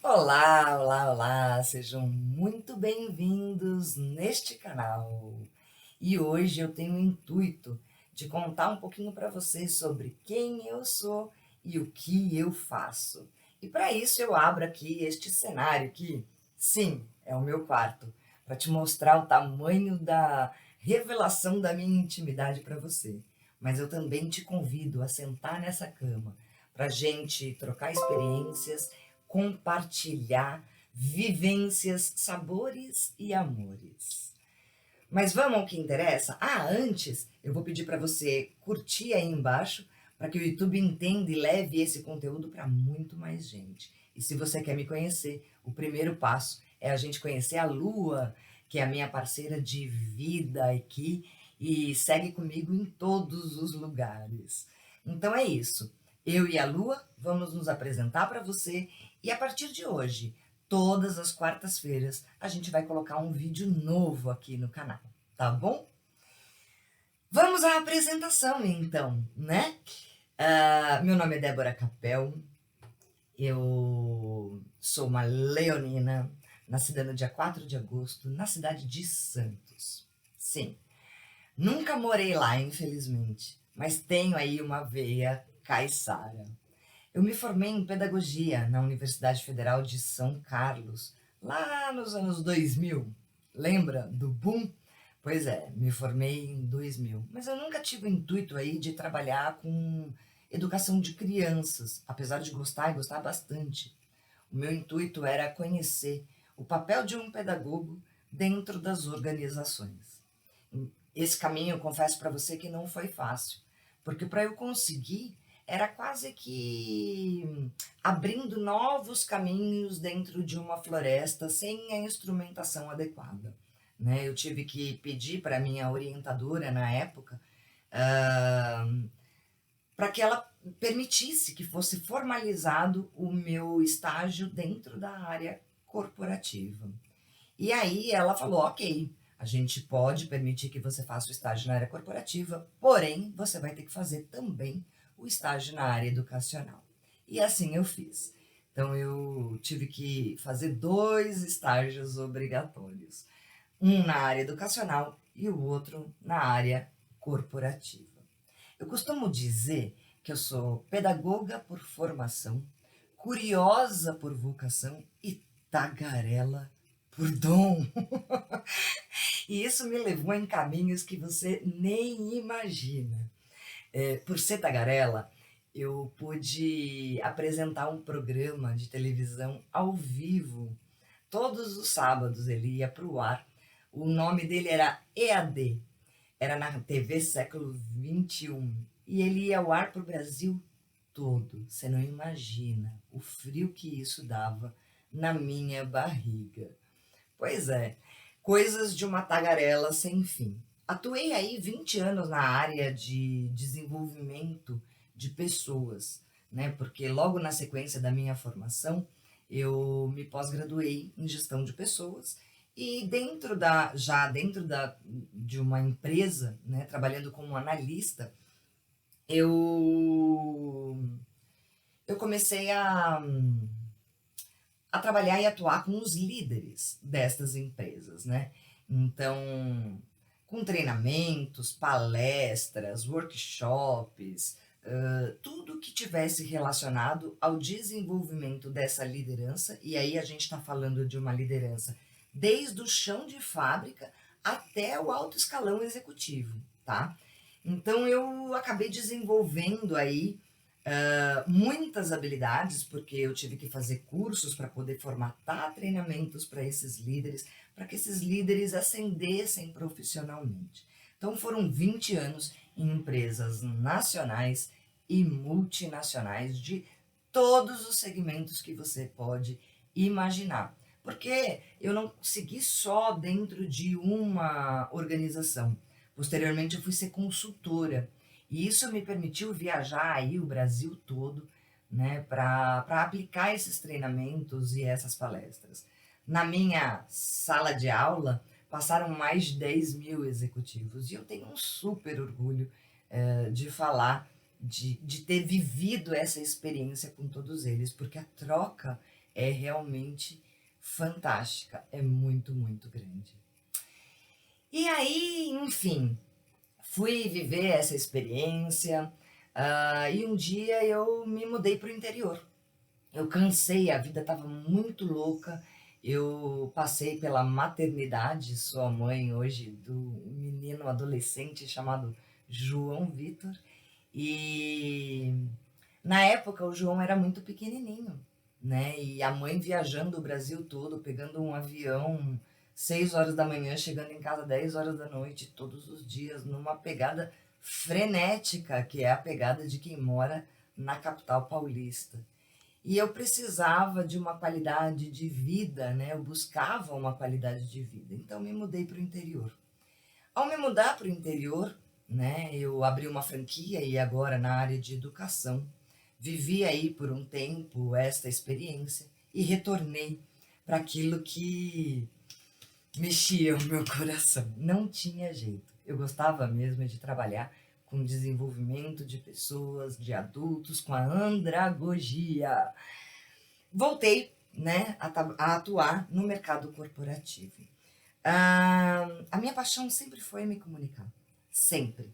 Olá, olá, olá, sejam muito bem-vindos neste canal. E hoje eu tenho o intuito de contar um pouquinho para vocês sobre quem eu sou e o que eu faço. E para isso eu abro aqui este cenário que, sim, é o meu quarto, para te mostrar o tamanho da revelação da minha intimidade para você. Mas eu também te convido a sentar nessa cama para gente trocar experiências, compartilhar vivências, sabores e amores. Mas vamos ao que interessa? Antes eu vou pedir para você curtir aí embaixo para que o YouTube entenda e leve esse conteúdo para muito mais gente. E se você quer me conhecer, o primeiro passo é a gente conhecer a Lua, que é a minha parceira de vida aqui e segue comigo em todos os lugares. Então é isso. Eu e a Lua vamos nos apresentar para você e a partir de hoje, todas as quartas-feiras, a gente vai colocar um vídeo novo aqui no canal, tá bom? Vamos à apresentação então, né? Meu nome é Débora Capel, eu sou uma leonina, nascida no dia 4 de agosto, na cidade de Santos. Sim, nunca morei lá, infelizmente, mas tenho aí uma veia caiçara. Eu me formei em pedagogia na Universidade Federal de São Carlos, lá nos anos 2000. Lembra do boom? Pois é, me formei em 2000, mas eu nunca tive o intuito aí de trabalhar com educação de crianças, apesar de gostar e gostar bastante. O meu intuito era conhecer o papel de um pedagogo dentro das organizações. Esse caminho, eu confesso para você que não foi fácil, porque para eu conseguir era quase que abrindo novos caminhos dentro de uma floresta sem a instrumentação adequada, né? Eu tive que pedir para minha orientadora na época para que ela permitisse que fosse formalizado o meu estágio dentro da área corporativa. E aí ela falou: ok, a gente pode permitir que você faça o estágio na área corporativa, porém você vai ter que fazer também o estágio na área educacional. E assim eu fiz. Então eu tive que fazer dois estágios obrigatórios, um na área educacional e o outro na área corporativa. Eu costumo dizer que eu sou pedagoga por formação, curiosa por vocação e tagarela por dom. E isso me levou em caminhos que você nem imagina. Por ser tagarela, eu pude apresentar um programa de televisão ao vivo. Todos os sábados ele ia para o ar. O nome dele era EAD, era na TV Século XXI. E ele ia ao ar para o Brasil todo. Você não imagina o frio que isso dava na minha barriga. Pois é, coisas de uma tagarela sem fim. Atuei aí 20 anos na área de desenvolvimento de pessoas, né? Porque logo na sequência da minha formação, eu me pós-graduei em gestão de pessoas e de uma empresa, né, trabalhando como analista, eu eu comecei a trabalhar e atuar com os líderes destas empresas, né? Então, com treinamentos, palestras, workshops, tudo que tivesse relacionado ao desenvolvimento dessa liderança, e aí a gente está falando de uma liderança desde o chão de fábrica até o alto escalão executivo, tá? Então eu acabei desenvolvendo aí muitas habilidades, porque eu tive que fazer cursos para poder formatar treinamentos para esses líderes, para que esses líderes ascendessem profissionalmente. Então foram 20 anos em empresas nacionais e multinacionais de todos os segmentos que você pode imaginar. Porque eu não segui só dentro de uma organização. Posteriormente eu fui ser consultora. E isso me permitiu viajar aí o Brasil todo, né, para aplicar esses treinamentos e essas palestras. Na minha sala de aula, passaram mais de 10.000 executivos e eu tenho um super orgulho de falar, de ter vivido essa experiência com todos eles, porque a troca é realmente fantástica, é muito, muito grande. E aí, enfim, fui viver essa experiência, e um dia eu me mudei para o interior. Eu cansei, a vida estava muito louca. Eu passei pela maternidade, sou a mãe hoje do menino adolescente chamado João Vitor. E na época o João era muito pequenininho, né? E a mãe viajando o Brasil todo, pegando um avião 6 horas da manhã, chegando em casa 10 horas da noite, todos os dias, numa pegada frenética, que é a pegada de quem mora na capital paulista. E eu precisava de uma qualidade de vida, né? Eu buscava uma qualidade de vida. Então me mudei para o interior. Ao me mudar para o interior, né, eu abri uma franquia e agora na área de educação. Vivi aí por um tempo esta experiência e retornei para aquilo que mexia o meu coração. Não tinha jeito. Eu gostava mesmo de trabalhar com desenvolvimento de pessoas, de adultos, com a andragogia. Voltei, né, a atuar no mercado corporativo. A minha paixão sempre foi me comunicar, sempre.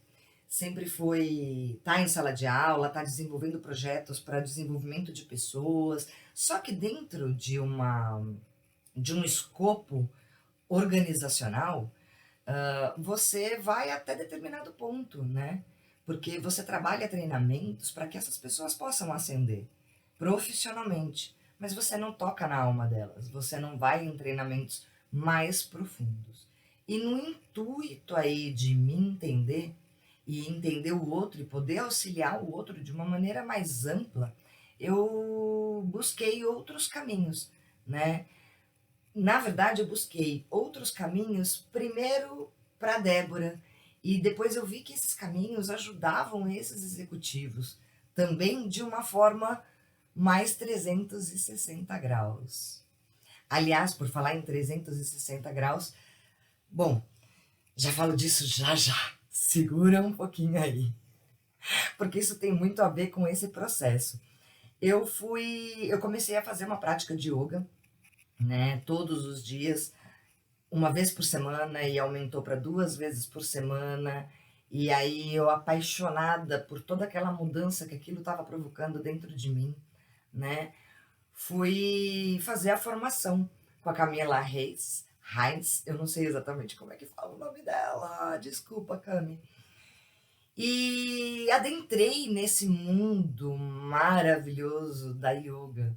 Sempre foi estar em sala de aula, estar desenvolvendo projetos para desenvolvimento de pessoas, só que dentro de um escopo organizacional, você vai até determinado ponto, né? Porque você trabalha treinamentos para que essas pessoas possam ascender profissionalmente, mas você não toca na alma delas, você não vai em treinamentos mais profundos. E no intuito aí de me entender e entender o outro e poder auxiliar o outro de uma maneira mais ampla, eu busquei outros caminhos, né? Na verdade, eu busquei outros caminhos, primeiro para Débora, e depois eu vi que esses caminhos ajudavam esses executivos também de uma forma mais 360 graus. Aliás, por falar em 360 graus, bom, já falo disso já já. Segura um pouquinho aí, porque isso tem muito a ver com esse processo. Eu comecei a fazer uma prática de yoga, né, todos os dias, uma vez por semana e aumentou para 2 vezes por semana. E aí eu apaixonada por toda aquela mudança que aquilo estava provocando dentro de mim, né? Fui fazer a formação com a Camila Reis, Heinz, eu não sei exatamente como é que fala o nome dela, desculpa, Cami. E adentrei nesse mundo maravilhoso da yoga,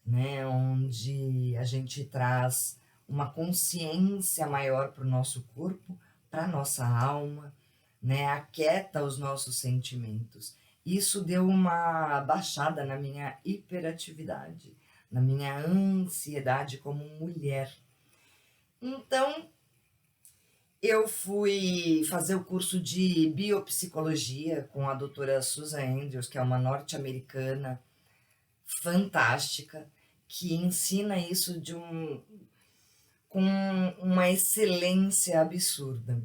né, onde a gente traz uma consciência maior para o nosso corpo, para a nossa alma, né, aquieta os nossos sentimentos. Isso deu uma baixada na minha hiperatividade, na minha ansiedade como mulher. Então, eu fui fazer o curso de biopsicologia com a doutora Susan Andrews, que é uma norte-americana fantástica, que ensina isso com uma excelência absurda.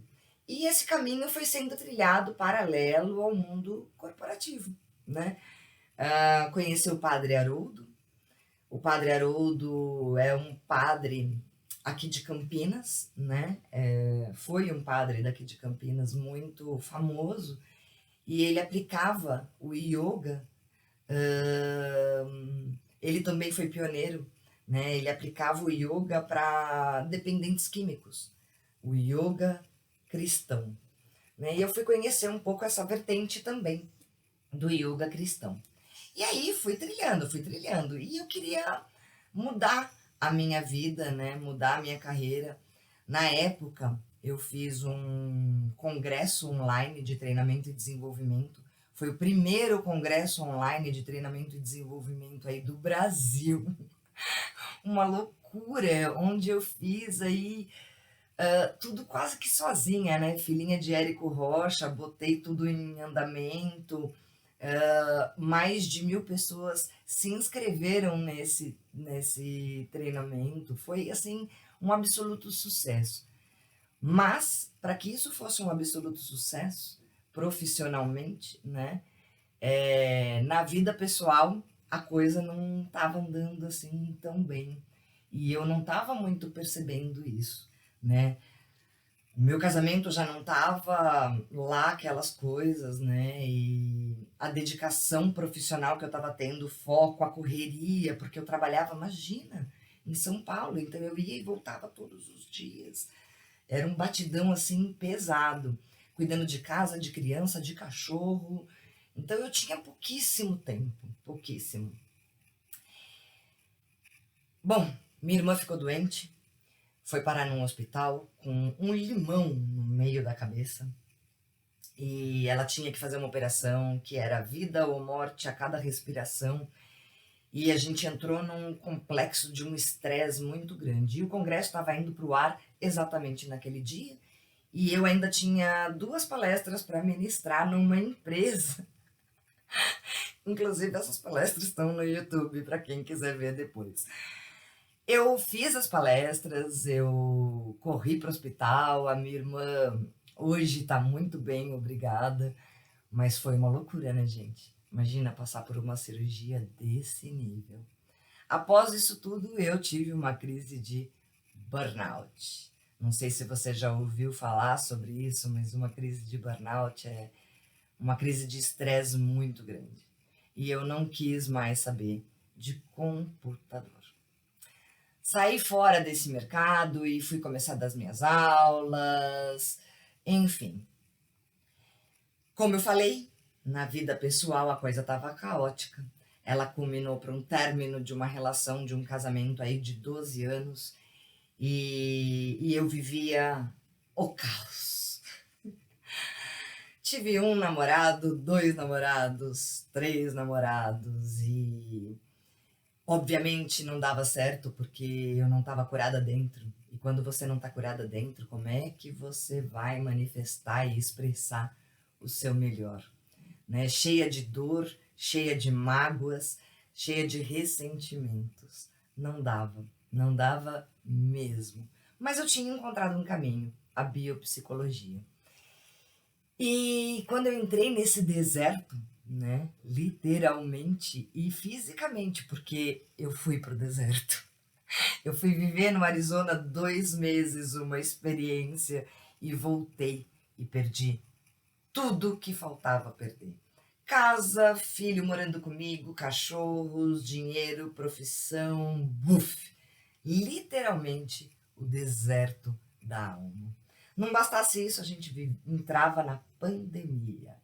E esse caminho foi sendo trilhado paralelo ao mundo corporativo, né? Conheci o Padre Haroldo. O Padre Haroldo é um padre aqui de Campinas, né? Foi um padre daqui de Campinas muito famoso e ele aplicava o yoga. Ele também foi pioneiro, né? Ele aplicava o yoga para dependentes químicos, o yoga cristão, né? E eu fui conhecer um pouco essa vertente também do yoga cristão. E aí fui trilhando, e eu queria mudar a minha vida, né? Mudar a minha carreira. Na época, eu fiz um congresso online de treinamento e desenvolvimento. Foi o primeiro congresso online de treinamento e desenvolvimento aí do Brasil. Uma loucura, onde eu fiz aí tudo quase que sozinha, né? Filhinha de Érico Rocha, botei tudo em andamento. Mais de 1.000 pessoas se inscreveram nesse treinamento. Foi, assim, um absoluto sucesso. Mas, para que isso fosse um absoluto sucesso, profissionalmente, né? Na vida pessoal, a coisa não estava andando assim tão bem. E eu não estava muito percebendo isso, né? O meu casamento já não estava lá aquelas coisas, né? E a dedicação profissional que eu estava tendo, o foco, a correria, porque eu trabalhava, imagina, em São Paulo, então eu ia e voltava todos os dias. Era um batidão assim pesado, cuidando de casa, de criança, de cachorro. Então eu tinha pouquíssimo tempo, pouquíssimo. Bom, minha irmã ficou doente, foi parar num hospital com um limão no meio da cabeça. E ela tinha que fazer uma operação que era vida ou morte a cada respiração. E a gente entrou num complexo de um estresse muito grande. E o congresso estava indo para o ar exatamente naquele dia. E eu ainda tinha 2 palestras para ministrar numa empresa. Inclusive, essas palestras estão no YouTube para quem quiser ver depois. Eu fiz as palestras, eu corri para o hospital, a minha irmã hoje está muito bem, obrigada, mas foi uma loucura, né, gente? Imagina passar por uma cirurgia desse nível. Após isso tudo, eu tive uma crise de burnout. Não sei se você já ouviu falar sobre isso, mas uma crise de burnout é uma crise de estresse muito grande. E eu não quis mais saber de computador. Saí fora desse mercado e fui começar das minhas aulas, enfim. Como eu falei, na vida pessoal a coisa estava caótica. Ela culminou para um término de uma relação, de um casamento aí de 12 anos e eu vivia o caos. Tive um namorado, 2 namorados, 3 namorados e obviamente não dava certo porque eu não estava curada dentro. E quando você não está curada dentro, como é que você vai manifestar e expressar o seu melhor? Né? Cheia de dor, cheia de mágoas, cheia de ressentimentos. Não dava, não dava mesmo. Mas eu tinha encontrado um caminho, a biopsicologia. E quando eu entrei nesse deserto, né, literalmente e fisicamente, porque eu fui pro deserto. Eu fui viver no Arizona 2 meses, uma experiência, e voltei e perdi tudo que faltava perder. Casa, filho morando comigo, cachorros, dinheiro, profissão, buf! Literalmente o deserto da alma. Não bastasse isso, a gente entrava na pandemia.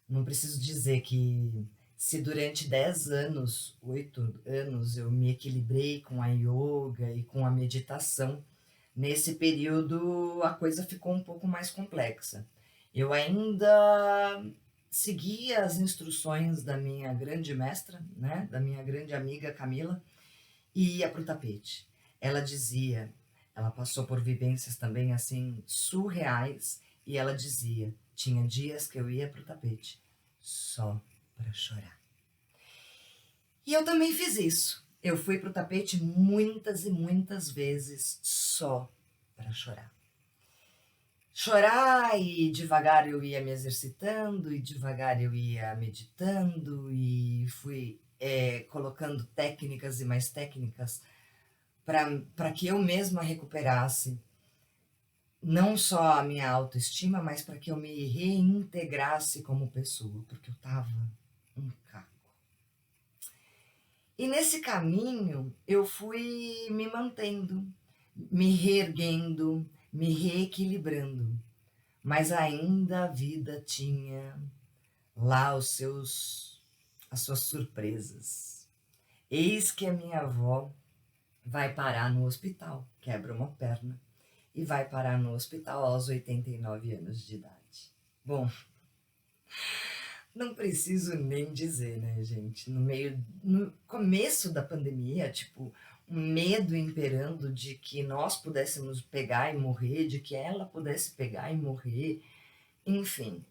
Não preciso dizer que se durante 10 anos, 8 anos, eu me equilibrei com a yoga e com a meditação, nesse período a coisa ficou um pouco mais complexa. Eu ainda seguia as instruções da minha grande mestra, né, da minha grande amiga Camila, e ia para o tapete. Ela dizia, ela passou por vivências também assim surreais, e ela dizia, tinha dias que eu ia para o tapete só para chorar. E eu também fiz isso. Eu fui para o tapete muitas e muitas vezes só para chorar. Chorar e devagar eu ia me exercitando e devagar eu ia meditando e fui colocando técnicas e mais técnicas para que eu mesma recuperasse não só a minha autoestima, mas para que eu me reintegrasse como pessoa, porque eu estava um caco. E nesse caminho eu fui me mantendo, me reerguendo, me reequilibrando, mas ainda a vida tinha lá as suas surpresas. Eis que a minha avó vai parar no hospital, quebra uma perna, e vai parar no hospital aos 89 anos de idade. Bom, não preciso nem dizer, né, gente? No começo da pandemia, tipo, um medo imperando de que nós pudéssemos pegar e morrer, de que ela pudesse pegar e morrer, enfim.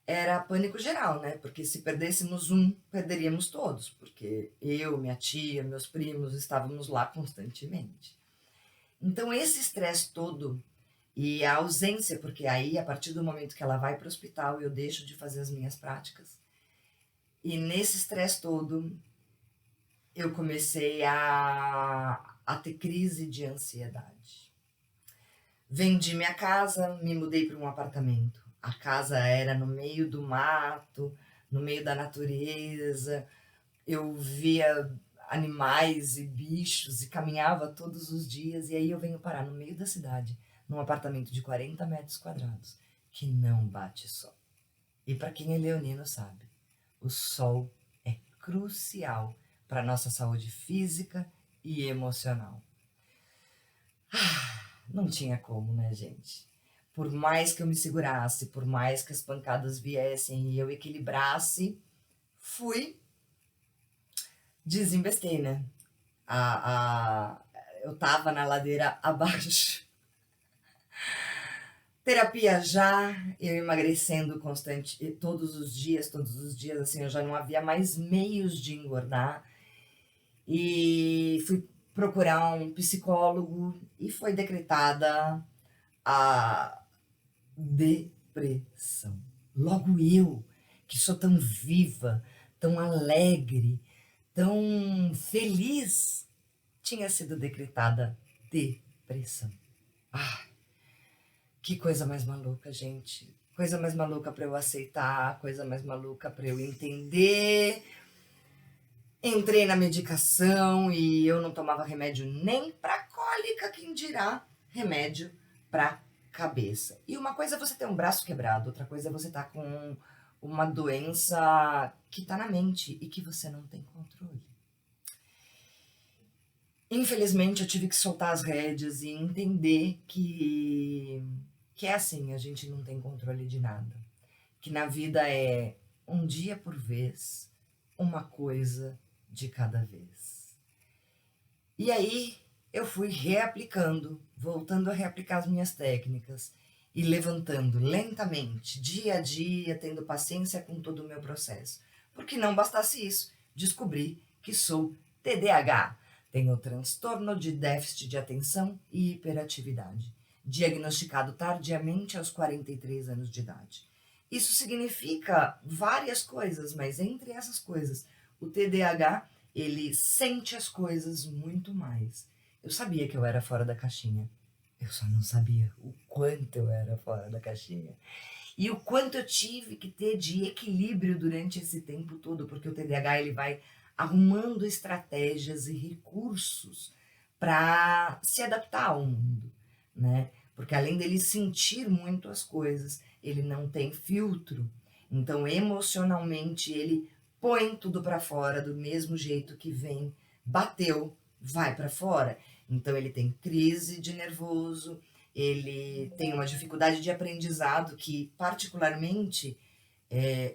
Era pânico geral, né? Porque se perdêssemos um, perderíamos todos, porque eu, minha tia, meus primos estávamos lá constantemente. Então, esse estresse todo e a ausência, porque aí, a partir do momento que ela vai para o hospital, eu deixo de fazer as minhas práticas. E nesse estresse todo, eu comecei a ter crise de ansiedade. Vendi minha casa, me mudei para um apartamento. A casa era no meio do mato, no meio da natureza. Eu via animais e bichos e caminhava todos os dias. E aí eu venho parar no meio da cidade, num apartamento de 40 metros quadrados, que não bate sol. E para quem é leonino sabe, o sol é crucial para a nossa saúde física e emocional. Não tinha como, né, gente? Por mais que eu me segurasse, por mais que as pancadas viessem e eu equilibrasse, fui, desinvestei, né? A, a, eu tava na ladeira abaixo. Terapia já, eu emagrecendo constante, todos os dias, assim, eu já não havia mais meios de engordar. E fui procurar um psicólogo e foi decretada a depressão. Logo eu, que sou tão viva, tão alegre, tão feliz, tinha sido decretada depressão. Ah, que coisa mais maluca, gente. Coisa mais maluca para eu aceitar, coisa mais maluca para eu entender. Entrei na medicação e eu não tomava remédio nem para cólica, quem dirá remédio para cabeça. E uma coisa é você ter um braço quebrado, outra coisa é você estar com uma doença que está na mente e que você não tem controle. Infelizmente, eu tive que soltar as rédeas e entender que é assim, a gente não tem controle de nada. Que na vida é um dia por vez, uma coisa de cada vez. E aí eu fui reaplicando, voltando a reaplicar as minhas técnicas e levantando lentamente, dia a dia, tendo paciência com todo o meu processo. Porque não bastasse isso, descobri que sou TDAH. Tenho transtorno de déficit de atenção e hiperatividade, diagnosticado tardiamente aos 43 anos de idade. Isso significa várias coisas, mas entre essas coisas, o TDAH, ele sente as coisas muito mais. Eu sabia que eu era fora da caixinha. Eu só não sabia o quanto eu era fora da caixinha. E o quanto eu tive que ter de equilíbrio durante esse tempo todo, porque o TDAH ele vai arrumando estratégias e recursos para se adaptar ao mundo, né? Porque além dele sentir muito as coisas, ele não tem filtro. Então, emocionalmente, ele põe tudo para fora do mesmo jeito que vem, bateu, vai para fora. Então, ele tem crise de nervoso, ele tem uma dificuldade de aprendizado que, particularmente,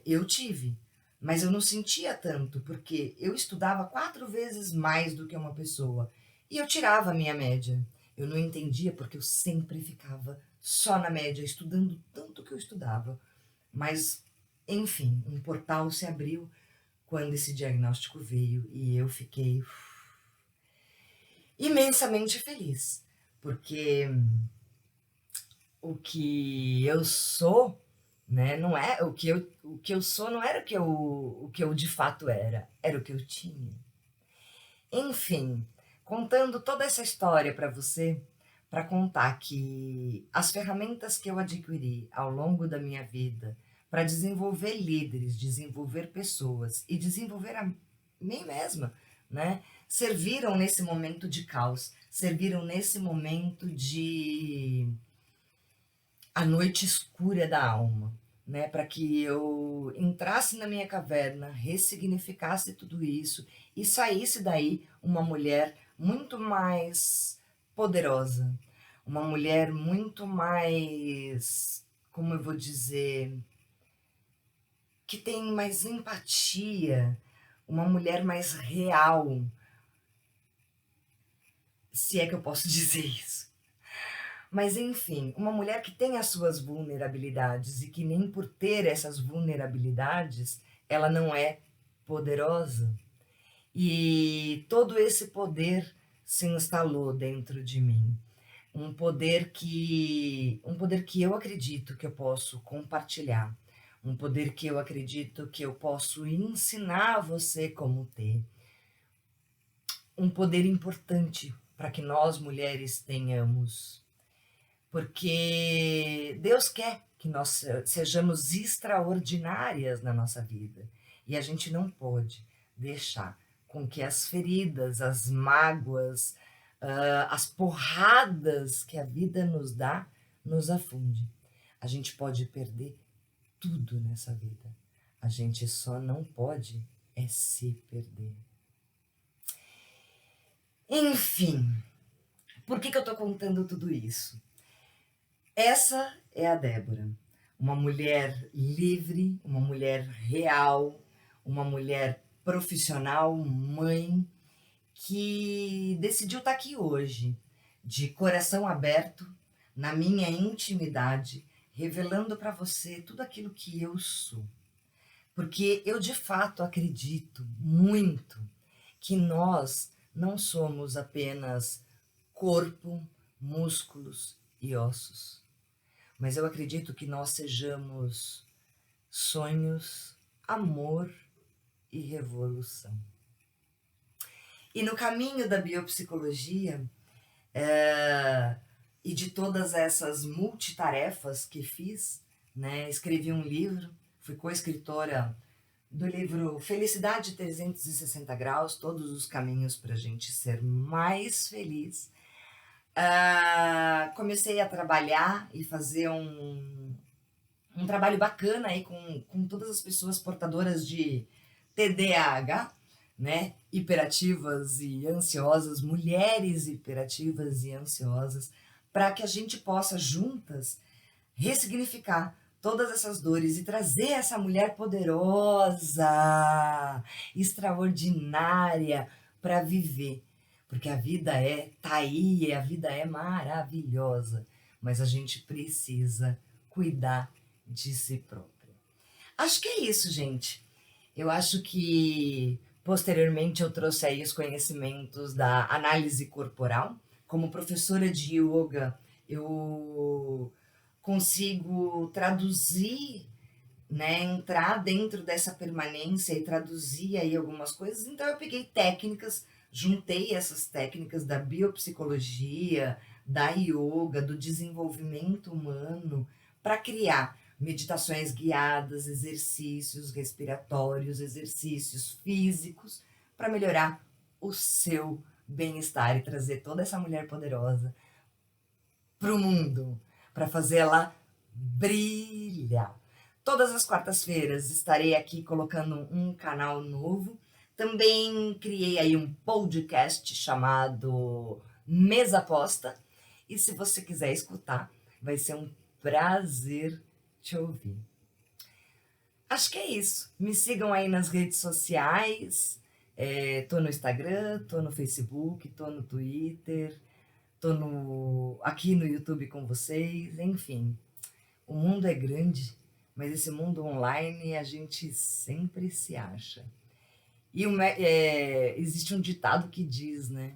eu tive, mas eu não sentia tanto, porque eu estudava 4 vezes mais do que uma pessoa e eu tirava a minha média. Eu não entendia porque eu sempre ficava só na média, estudando tanto que eu estudava. Mas, enfim, um portal se abriu quando esse diagnóstico veio e eu fiquei imensamente feliz, porque o que eu sou, né, não é o que eu sou não era o que eu de fato era o que eu tinha. Enfim, contando toda essa história para você, para contar que as ferramentas que eu adquiri ao longo da minha vida para desenvolver líderes, desenvolver pessoas e desenvolver a mim mesma, né, serviram nesse momento de caos, serviram nesse momento de a noite escura da alma, né, para que eu entrasse na minha caverna, ressignificasse tudo isso e saísse daí uma mulher muito mais poderosa, uma mulher muito mais, como eu vou dizer, que tem mais empatia, uma mulher mais real, se é que eu posso dizer isso. Mas enfim, uma mulher que tem as suas vulnerabilidades e que nem por ter essas vulnerabilidades, ela não é poderosa. E todo esse poder se instalou dentro de mim. Um poder que eu acredito que eu posso compartilhar. um poder que eu acredito que eu posso ensinar você como ter, um poder importante para que nós mulheres tenhamos, porque Deus quer que nós sejamos extraordinárias na nossa vida e a gente não pode deixar com que as feridas, as mágoas, as porradas que a vida nos dá nos afunde. A gente pode perder tudo nessa vida. A gente só não pode se perder. Enfim, por que eu tô contando tudo isso? Essa é a Débora, uma mulher livre, uma mulher real, uma mulher profissional, mãe, que decidiu estar aqui hoje, de coração aberto, na minha intimidade, revelando para você tudo aquilo que eu sou. Porque eu de fato acredito muito que nós não somos apenas corpo, músculos e ossos, mas eu acredito que nós sejamos sonhos, amor e revolução. E no caminho da biopsicologia e de todas essas multitarefas que fiz, né, escrevi um livro, fui co-escritora do livro Felicidade 360 Graus, todos os caminhos para a gente ser mais feliz. Comecei a trabalhar e fazer um trabalho bacana aí com todas as pessoas portadoras de TDAH, né? Hiperativas e ansiosas, mulheres hiperativas e ansiosas, para que a gente possa juntas ressignificar todas essas dores e trazer essa mulher poderosa, extraordinária para viver. Porque a vida tá aí, a vida é maravilhosa, mas a gente precisa cuidar de si própria. Acho que é isso, gente. Eu acho que posteriormente eu trouxe aí os conhecimentos da análise corporal. Como professora de yoga, eu consigo traduzir, né, entrar dentro dessa permanência e traduzir aí algumas coisas. Então eu peguei técnicas, juntei essas técnicas da biopsicologia, da yoga, do desenvolvimento humano, para criar meditações guiadas, exercícios respiratórios, exercícios físicos, para melhorar o seu bem-estar e trazer toda essa mulher poderosa para o mundo, para fazê-la brilhar. Todas as quartas-feiras estarei aqui colocando um canal novo. Também criei aí um podcast chamado Mesa Posta. E se você quiser escutar, vai ser um prazer te ouvir. Acho que é isso. Me sigam aí nas redes sociais. Tô no Instagram, tô no Facebook, tô no Twitter, tô aqui no YouTube com vocês. Enfim, o mundo é grande, mas esse mundo online a gente sempre se acha. E existe um ditado que diz, né?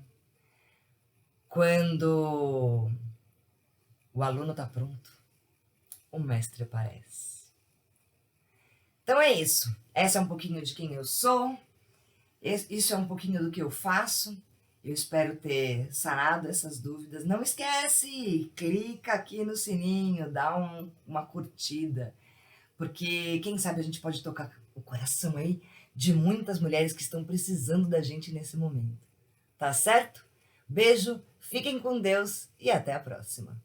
Quando o aluno está pronto, o mestre aparece. Então é isso. Essa é um pouquinho de quem eu sou. Isso é um pouquinho do que eu faço. Eu espero ter sanado essas dúvidas. Não esquece, clica aqui no sininho, dá uma curtida. Porque quem sabe a gente pode tocar o coração aí de muitas mulheres que estão precisando da gente nesse momento. Tá certo? Beijo, fiquem com Deus e até a próxima.